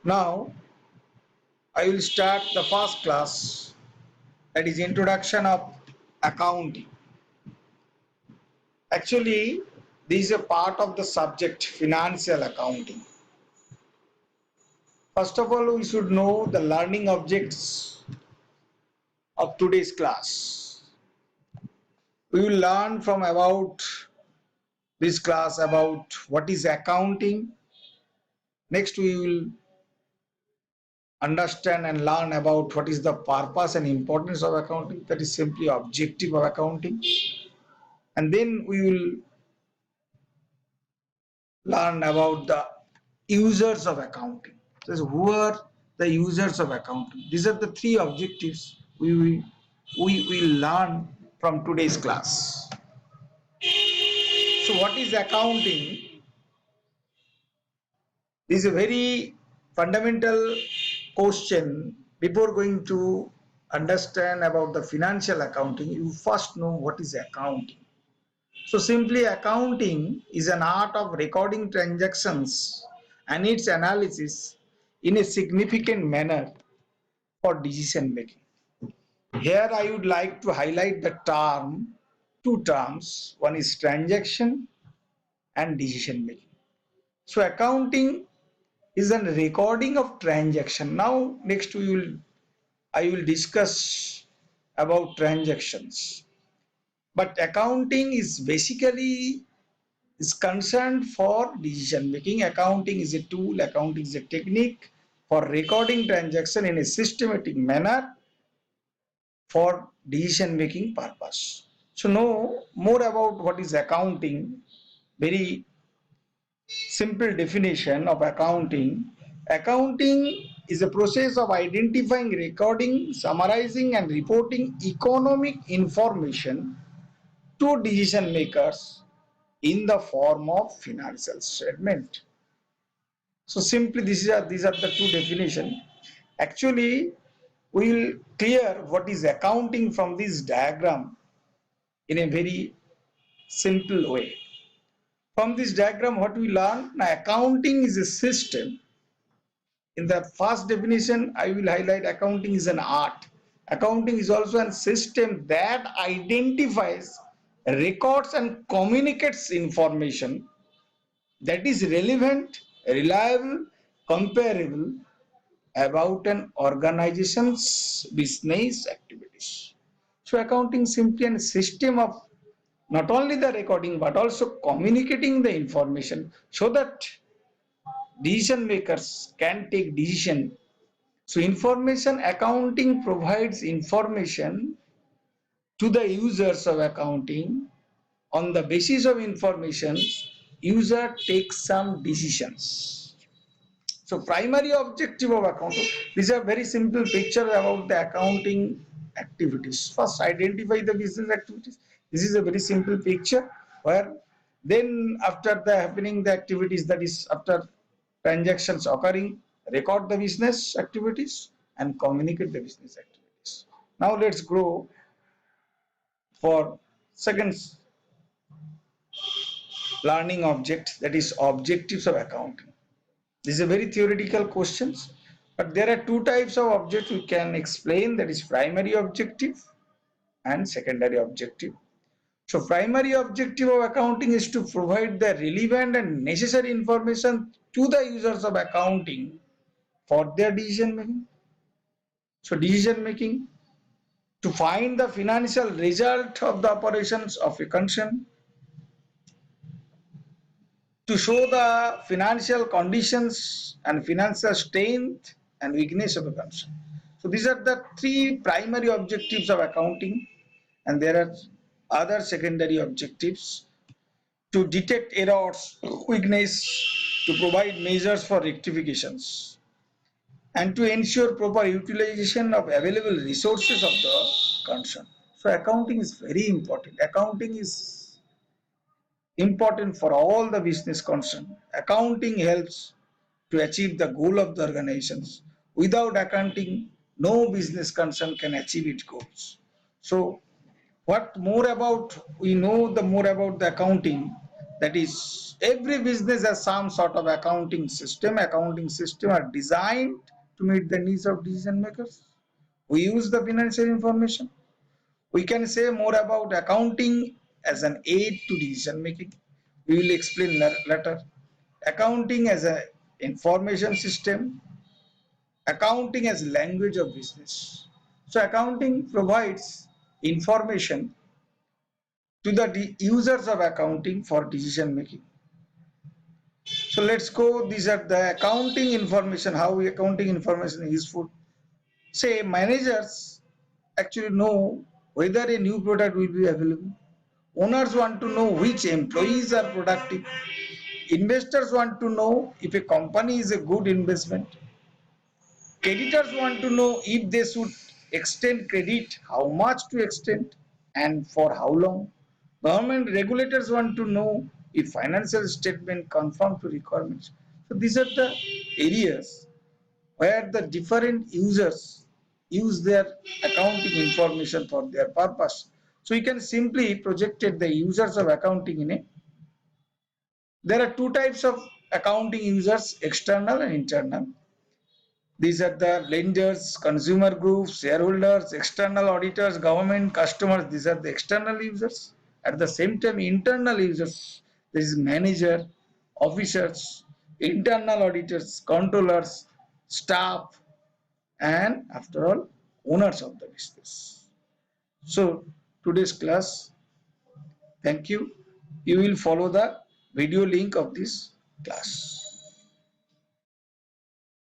Now I will start the first class, that is introduction of accounting. Actually, this is a part of the subject financial accounting. First of all, we should know the learning objects of today's class. We will learn from about this class about what is accounting. Next, we will understand and learn about what is the purpose and importance of accounting, that is simply objective of accounting. And then we will learn about the users of accounting. So who are the users of accounting? These are the three objectives we will learn from today's class. So what is accounting? This is a very fundamental question. Before going to understand about the financial accounting, you first know what is accounting. So simply accounting is an art of recording transactions and its analysis in a significant manner for decision making. Here I would like to highlight two terms. One is transaction and decision making. So accounting is a recording of transaction. Now next I will discuss about transactions. But accounting is basically is concerned for decision making. Accounting is a tool, accounting is a technique for recording transaction in a systematic manner for decision making purpose. So know more about what is accounting. Very simple definition of accounting. Accounting is a process of identifying, recording, summarizing and reporting economic information to decision makers in the form of financial statement. So simply these are the two definitions. Actually, we will clear what is accounting from this diagram in a very simple way. From this diagram, what we learn, now accounting is a system. In the first definition, I will highlight accounting is an art. Accounting is also a system that identifies, records and communicates information that is relevant, reliable, comparable about an organization's business activities. So accounting is simply a system of not only the recording but also communicating the information so that decision makers can take decision. So information accounting provides information to the users of accounting. On the basis of information, user takes some decisions. So primary objective of accounting, these are very simple picture about the accounting activities. First, identify the business activities. This is a very simple picture where then after the happening the activities, that is after transactions occurring, record the business activities and communicate the business activities. Now let's go for second learning object, that is objectives of accounting. This is a very theoretical questions, but there are two types of objects we can explain, that is primary objective and secondary objective. So primary objective of accounting is to provide the relevant and necessary information to the users of accounting for their decision making. So decision making to find the financial result of the operations of a concern, to show the financial conditions and financial strength and weakness of a concern. So these are the three primary objectives of accounting, and there are other secondary objectives: to detect errors, weakness, to provide measures for rectifications, and to ensure proper utilization of available resources of the concern. So accounting is very important. Accounting is important for all the business concern. Accounting helps to achieve the goal of the organizations. Without accounting, no business concern can achieve its goals. So, what more about we know the more about the accounting. That is, every business has some sort of accounting system. Accounting system are designed to meet the needs of decision makers. We use the financial information. We can say more about accounting as an aid to decision making. We will explain later. Accounting as an information system, accounting as language of business. So accounting provides information to the users of accounting for decision making. So let's go. These are the accounting information, how accounting information is useful. Say managers actually know whether a new product will be available. Owners want to know which employees are productive. Investors want to know if a company is a good investment. Creditors want to know if they should extend credit, how much to extend, and for how long. Government regulators want to know if financial statement conform to requirements. So these are the areas where the different users use their accounting information for their purpose. So you can simply project the users of accounting in a. There are two types of accounting users, external and internal. These are the lenders, consumer groups, shareholders, external auditors, government, customers. These are the external users. At the same time, internal users, there is manager, officers, internal auditors, controllers, staff, and after all, owners of the business. So today's class, thank you. You will follow the video link of this class.